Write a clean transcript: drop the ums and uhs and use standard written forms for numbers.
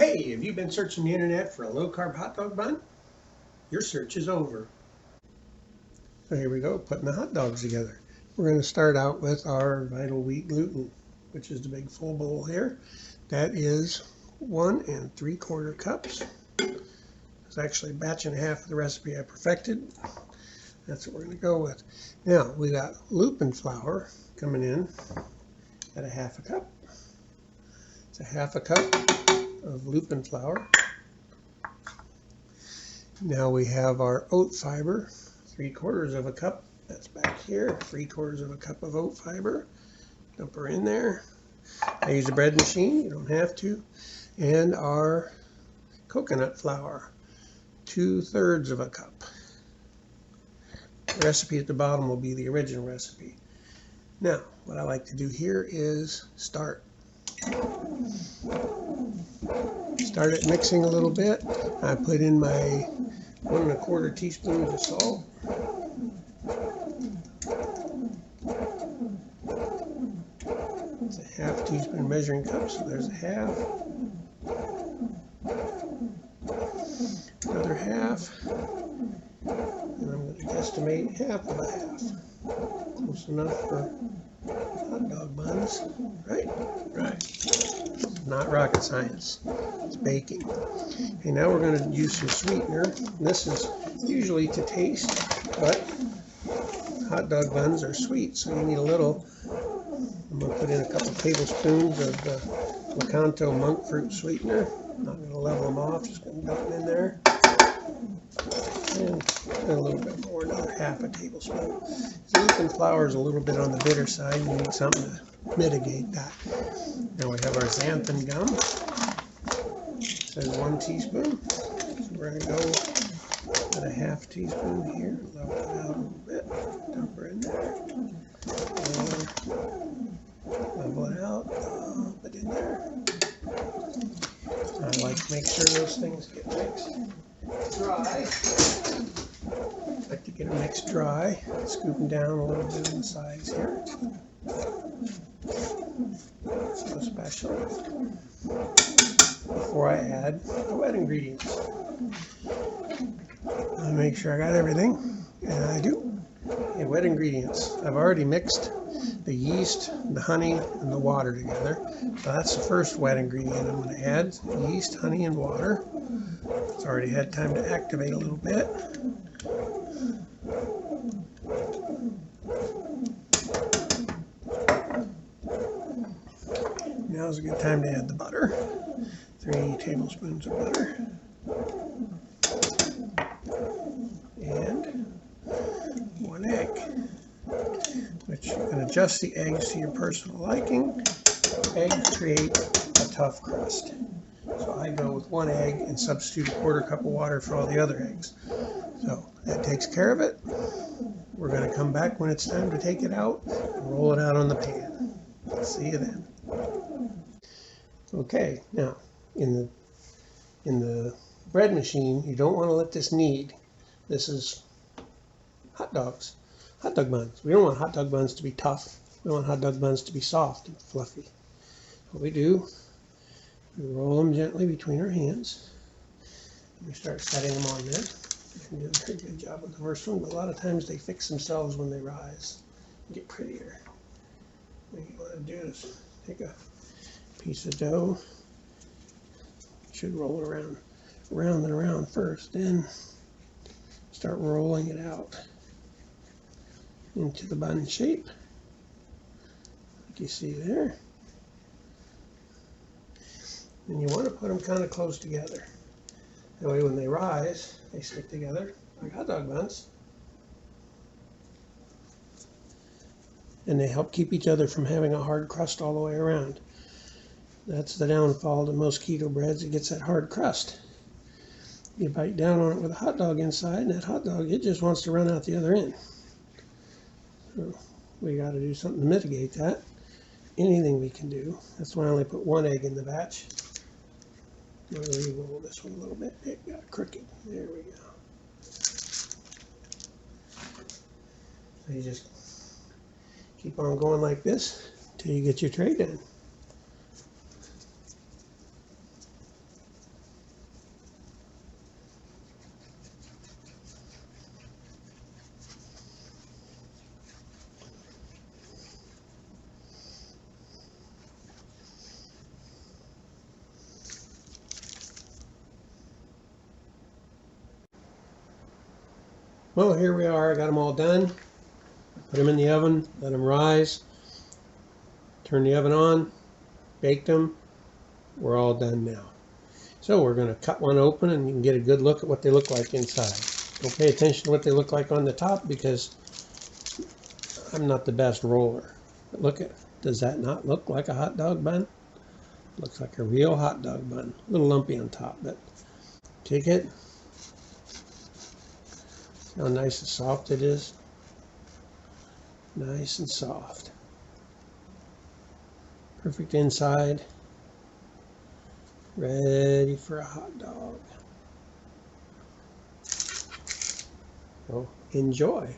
Hey, have you been searching the internet for a low-carb hot dog bun? Your search is over. So here we go, putting the hot dogs together. We're going to start out with our vital wheat gluten, which is the big full bowl here. That is 1 3/4 cups. It's actually a batch and a half of the recipe I perfected. That's what we're going to go with. Now, we got Lupin flour coming in at 1/2 cup. It's 1/2 cup of Lupin flour. Now we have our oat fiber, 3/4 cup. That's back here. 3/4 cup of oat fiber. Dump her in there. I use a bread machine. You don't have to. And our coconut flour, 2/3 cup. The recipe at the bottom will be the original recipe. Now, what I like to do here is start it mixing a little bit. I put in my 1 1/4 teaspoons of salt. It's a 1/2 teaspoon measuring cup, so there's a 1/2. Another 1/2. And I'm going to guesstimate 1/2 of a 1/2. Close enough for hot dog buns, right? Right. Not rocket science. It's baking. Okay, now we're going to use some sweetener. This is usually to taste, but hot dog buns are sweet, so you need a little. I'm going to put in a couple tablespoons of the Lakanto monk fruit sweetener. I'm not going to level them off, just going to dump them in there. And a little bit more, another 1/2 tablespoon. Lupin flour is a little bit on the bitter side. You need something to mitigate that. Now we have our Xanthan Gum. It says 1 teaspoon. So we're going to go with a 1/2 teaspoon here. Level it out a little bit. Dump her in there. Level it out. Dump it in there. I like to make sure those things get mixed dry. I like to get them mixed dry. Scoop them down a little bit on the sides here. So especially before I add the wet ingredients. I make sure I got everything, and I do. Okay, wet ingredients. I've already mixed the yeast, the honey, and the water together. So that's the first wet ingredient I'm going to add. Yeast, honey, and water. It's already had time to activate a little bit. Now's a good time to add the butter. 3 tablespoons of butter. And 1 egg. Which you can adjust the eggs to your personal liking. Eggs create a tough crust. So I go with 1 egg and substitute 1/4 cup of water for all the other eggs. So that takes care of it. We're going to come back when it's time to take it out and roll it out on the pan. See you then. Okay, now in the bread machine, you don't want to let this knead. This is hot dog buns. We don't want hot dog buns to be tough. We want hot dog buns to be soft and fluffy. What we do, we roll them gently between our hands. We start setting them on there. You do a very good job with the first one, but a lot of times they fix themselves when they rise and get prettier. What you want to do is take a piece of dough. You should roll it around and around first, then start rolling it out into the bun shape, like you see there. And you want to put them kind of close together. That way when they rise, they stick together like hot dog buns. And they help keep each other from having a hard crust all the way around. That's the downfall to most keto breads. It gets that hard crust. You bite down on it with a hot dog inside, and that hot dog, it just wants to run out the other end. So we got to do something to mitigate that. Anything we can do. That's why I only put 1 egg in the batch. I'm going to re-roll this one a little bit. It got crooked. There we go. So you just keep on going like this until you get your tray done. Well, here we are. I got them all done. Put them in the oven, let them rise. Turn the oven on, baked them. We're all done now. So we're going to cut one open and you can get a good look at what they look like inside. Don't pay attention to what they look like on the top because I'm not the best roller. But look at, does that not look like a hot dog bun? Looks like a real hot dog bun. A little lumpy on top, but take it. See how nice and soft it is? Nice and soft. Perfect inside. Ready for a hot dog. So enjoy.